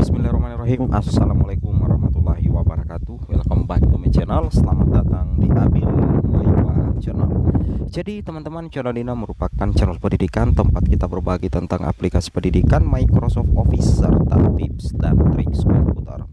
Bismillahirrahmanirrahim. Assalamualaikum warahmatullahi wabarakatuh. Welcome back to my channel. Selamat datang di Abil Maiwa Channel. Jadi teman-teman, channel ini merupakan channel pendidikan tempat kita berbagi tentang aplikasi pendidikan, Microsoft Office, serta tips dan trik komputer.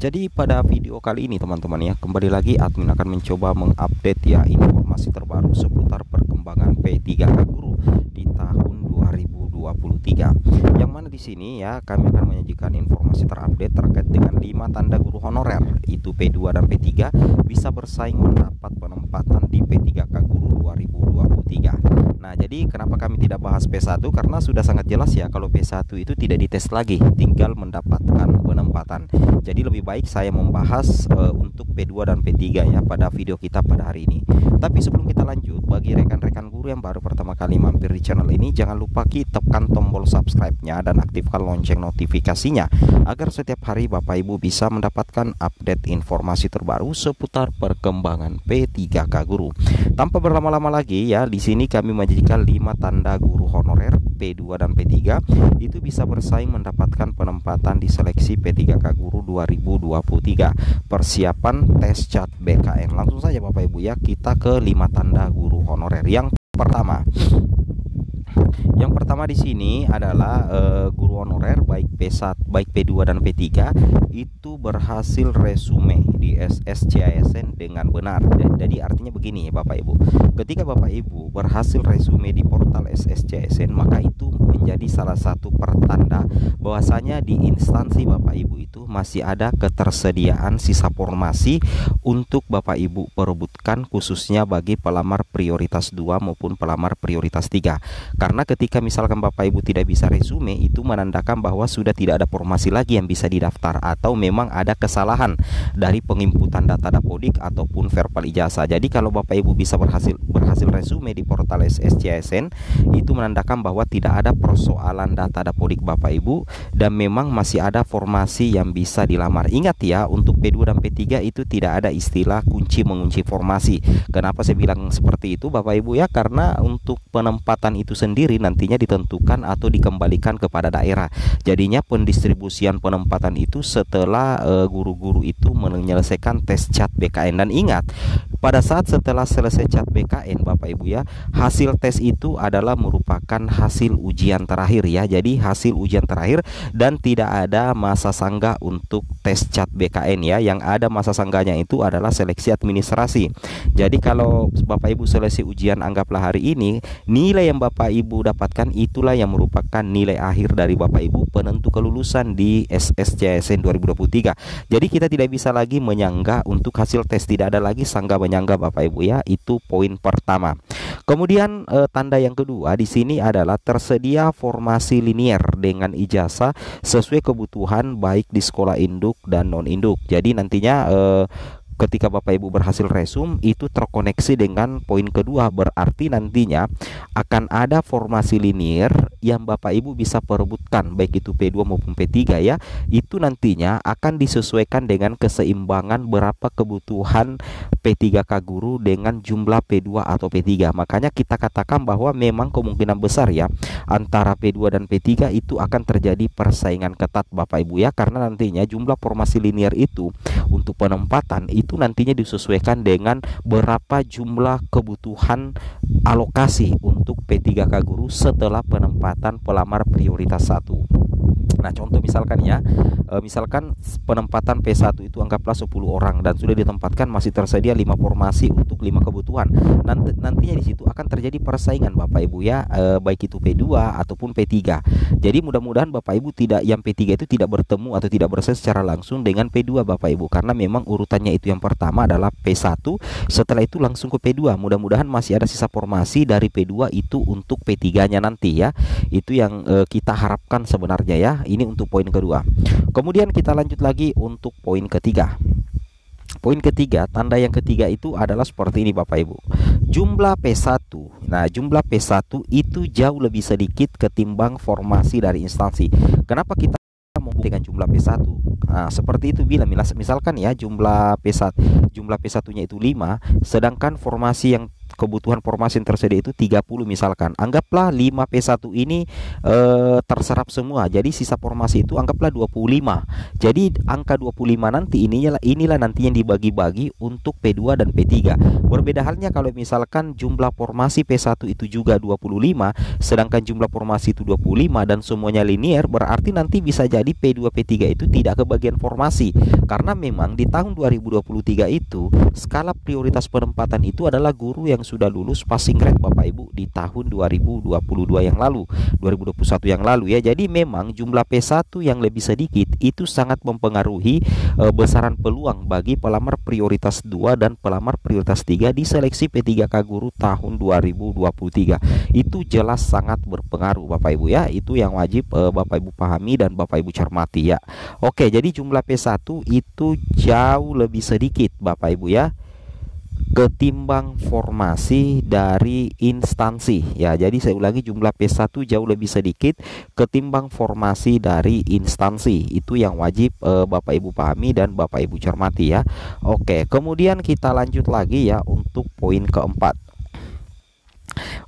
Jadi pada video kali ini teman-teman ya, kembali lagi admin akan mencoba mengupdate ya informasi terbaru seputar perkembangan P3K Guru di tahun 2023. Yang mana di sini ya kami akan menyajikan informasi terupdate terkait dengan 5 tanda guru honorer, itu P2 dan P3 bisa bersaing mendapat penempatan di P3K Guru 2023. Nah, jadi kenapa kami tidak bahas P1? Karena sudah sangat jelas ya kalau P1 itu tidak dites lagi, tinggal mendapatkan penempatan. Jadi lebih baik saya membahas untuk P2 dan P3 ya pada video kita pada hari ini. Tapi sebelum kita lanjut, bagi rekan-rekan guru yang baru pertama kali mampir di channel ini, jangan lupa tekan tombol subscribe-nya dan aktifkan lonceng notifikasinya agar setiap hari Bapak Ibu bisa mendapatkan update informasi terbaru seputar perkembangan P3K Guru. Tanpa berlama-lama lagi ya, di sini kami menjadikan 5 tanda guru honorer P2 dan P3 itu bisa bersaing mendapatkan penempatan di seleksi P3K Guru 2023. Persiapan tes CAT BKN. Langsung saja Bapak Ibu ya, kita ke 5 tanda guru honorer. Yang pertama di sini adalah guru honorer baik P1, baik P2 dan P3 itu berhasil resume di SSCISN dengan benar. Jadi artinya begini Bapak Ibu, ketika Bapak Ibu berhasil resume di portal SSCISN, maka itu menjadi salah satu pertanda bahwasanya di instansi Bapak Ibu itu masih ada ketersediaan sisa formasi untuk Bapak Ibu perebutkan, khususnya bagi pelamar prioritas 2 maupun pelamar prioritas 3. Karena ketika misalkan Bapak Ibu tidak bisa resume, itu menandakan bahwa sudah tidak ada formasi lagi yang bisa didaftar, atau memang ada kesalahan dari penginputan data dapodik ataupun verbal ijazah. Jadi kalau Bapak Ibu bisa berhasil resume di portal SSCISN, itu menandakan bahwa tidak ada persoalan data dapodik Bapak Ibu, dan memang masih ada formasi yang bisa dilamar. Ingat ya, untuk P2 dan P3 itu tidak ada istilah kunci mengunci formasi. Kenapa saya bilang seperti itu Bapak Ibu ya? Karena untuk penempatan itu sendiri nantinya ditentukan atau dikembalikan kepada daerah. Jadinya pendistribusian penempatan itu setelah guru-guru itu menyelesaikan tes CAT BKN. Dan ingat, pada saat setelah selesai CAT BKN Bapak Ibu ya, hasil tes itu adalah merupakan hasil ujian terakhir ya. Jadi hasil ujian terakhir dan tidak ada masa sanggah untuk tes CAT BKN ya. Yang ada masa sanggahnya itu adalah seleksi administrasi. Jadi kalau Bapak Ibu selesai ujian anggaplah hari ini, nilai yang Bapak Ibu dapatkan itulah yang merupakan nilai akhir dari Bapak Ibu penentu kelulusan di SSCISN 2023. Jadi kita tidak bisa lagi menyanggah untuk hasil tes, tidak ada lagi sanggah menyanggah Bapak Ibu ya. Itu poin pertama. Kemudian tanda yang kedua di sini adalah tersedia formasi linier dengan ijazah sesuai kebutuhan baik di sekolah induk dan non induk. Jadi nantinya ketika Bapak Ibu berhasil resum itu terkoneksi dengan poin kedua, berarti nantinya akan ada formasi linier yang Bapak Ibu bisa perebutkan baik itu P2 maupun P3 ya. Itu nantinya akan disesuaikan dengan keseimbangan berapa kebutuhan P3K Guru dengan jumlah P2 atau P3. Makanya kita katakan bahwa memang kemungkinan besar ya antara P2 dan P3 itu akan terjadi persaingan ketat Bapak Ibu ya, karena nantinya jumlah formasi linier itu untuk penempatan itu nantinya disesuaikan dengan berapa jumlah kebutuhan alokasi untuk P3K Guru setelah penempatan pelamar prioritas 1. Nah, contoh misalkan ya, misalkan penempatan P1 itu anggaplah 10 orang dan sudah ditempatkan masih tersedia 5 formasi untuk 5 kebutuhan. Nantinya di situ akan terjadi persaingan Bapak Ibu ya, baik itu P2 ataupun P3. Jadi mudah-mudahan Bapak Ibu yang P3 itu tidak bertemu atau tidak bersaing secara langsung dengan P2 Bapak Ibu, karena memang urutannya itu yang pertama adalah P1, setelah itu langsung ke P2. Mudah-mudahan masih ada sisa formasi dari P2 itu untuk P3-nya nanti ya. Itu yang kita harapkan sebenarnya ya. Ini untuk poin kedua. Kemudian kita lanjut lagi untuk poin ketiga. Poin ketiga, tanda yang ketiga itu adalah seperti ini Bapak Ibu. Jumlah P1. Nah, jumlah P1 itu jauh lebih sedikit ketimbang formasi dari instansi. Kenapa kita dengan jumlah P1? Nah, seperti itu bila misalkan ya jumlah P1-nya itu 5, sedangkan formasi yang kebutuhan formasi yang tersedia itu 30 misalkan. Anggaplah 5P1 ini terserap semua. Jadi sisa formasi itu anggaplah 25. Jadi angka 25 nanti inilah nanti yang dibagi-bagi untuk P2 dan P3. Berbeda halnya kalau misalkan jumlah formasi P1 itu juga 25, sedangkan jumlah formasi itu 25 dan semuanya linear, berarti nanti bisa jadi P2 P3 itu tidak kebagian formasi. Karena memang di tahun 2023 itu skala prioritas penempatan itu adalah guru yang sudah lulus passing grade Bapak Ibu di tahun 2022 yang lalu, 2021 yang lalu ya. Jadi memang jumlah P1 yang lebih sedikit itu sangat mempengaruhi besaran peluang bagi pelamar prioritas 2 dan pelamar prioritas 3 di seleksi P3K guru tahun 2023. Itu jelas sangat berpengaruh Bapak Ibu ya. Itu yang wajib Bapak Ibu pahami dan Bapak Ibu cermati ya. Oke, jadi jumlah P1 itu jauh lebih sedikit Bapak Ibu ya ketimbang formasi dari instansi ya. Jadi saya ulangi, jumlah P1 jauh lebih sedikit ketimbang formasi dari instansi. Itu yang wajib Bapak Ibu pahami dan Bapak Ibu cermati ya. Oke, kemudian kita lanjut lagi ya untuk poin keempat.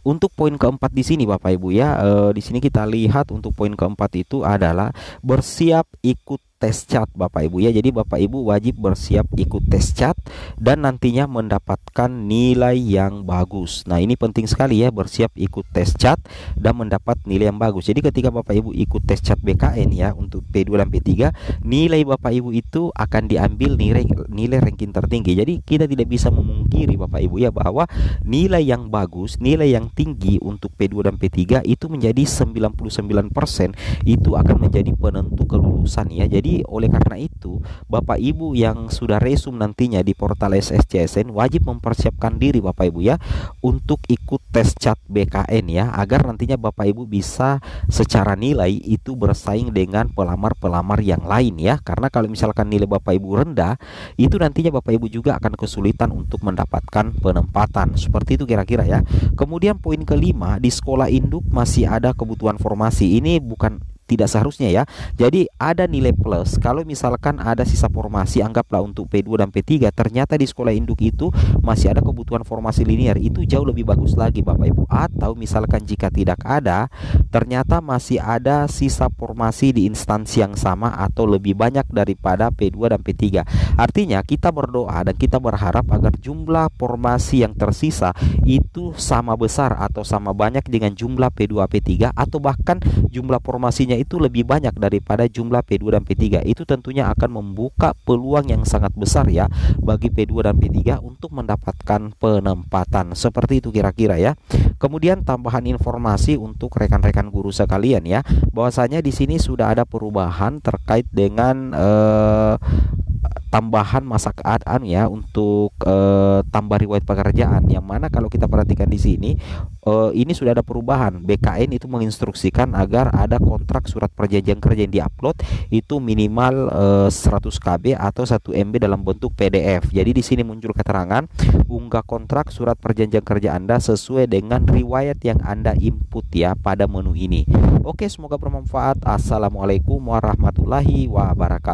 Untuk poin keempat di sini Bapak Ibu ya, di sini kita lihat untuk poin keempat itu adalah bersiap ikut tes CAT Bapak Ibu ya. Jadi Bapak Ibu wajib bersiap ikut tes CAT dan nantinya mendapatkan nilai yang bagus. Nah, ini penting sekali ya, bersiap ikut tes CAT dan mendapat nilai yang bagus. Jadi ketika Bapak Ibu ikut tes CAT BKN ya untuk P2 dan P3, nilai Bapak Ibu itu akan diambil nilai ranking tertinggi. Jadi kita tidak bisa memungkiri Bapak Ibu ya bahwa nilai yang bagus, nilai yang tinggi untuk P2 dan P3 itu menjadi 99% itu akan menjadi penentu kelulusan ya. Jadi oleh karena itu Bapak Ibu yang sudah resum nantinya di portal SSCSN wajib mempersiapkan diri Bapak Ibu ya untuk ikut tes CAT BKN ya, agar nantinya Bapak Ibu bisa secara nilai itu bersaing dengan pelamar-pelamar yang lain ya. Karena kalau misalkan nilai Bapak Ibu rendah, itu nantinya Bapak Ibu juga akan kesulitan untuk mendapatkan penempatan. Seperti itu kira-kira ya. Kemudian poin kelima, di sekolah induk masih ada kebutuhan formasi. Ini bukan tidak seharusnya ya. Jadi ada nilai plus kalau misalkan ada sisa formasi, anggaplah untuk P2 dan P3, ternyata di sekolah induk itu masih ada kebutuhan formasi linear, itu jauh lebih bagus lagi Bapak Ibu. Atau misalkan jika tidak ada, ternyata masih ada sisa formasi di instansi yang sama atau lebih banyak daripada P2 dan P3. Artinya kita berdoa dan kita berharap agar jumlah formasi yang tersisa itu sama besar atau sama banyak dengan jumlah P2 P3, atau bahkan jumlah formasinya itu lebih banyak daripada jumlah P2 dan P3. Itu tentunya akan membuka peluang yang sangat besar ya bagi P2 dan P3 untuk mendapatkan penempatan. Seperti itu kira-kira ya. Kemudian tambahan informasi untuk rekan-rekan guru sekalian ya, bahwasanya di sini sudah ada perubahan terkait dengan tambahan masa keadaan ya untuk tambah riwayat pekerjaan, yang mana kalau kita perhatikan di sini ini sudah ada perubahan. BKN itu menginstruksikan agar ada kontrak surat perjanjian kerja yang diupload itu minimal 100 KB atau 1 MB dalam bentuk PDF. Jadi di sini muncul keterangan unggah kontrak surat perjanjian kerja Anda sesuai dengan riwayat yang Anda input ya pada menu ini. Oke, semoga bermanfaat. Assalamualaikum warahmatullahi wabarakatuh.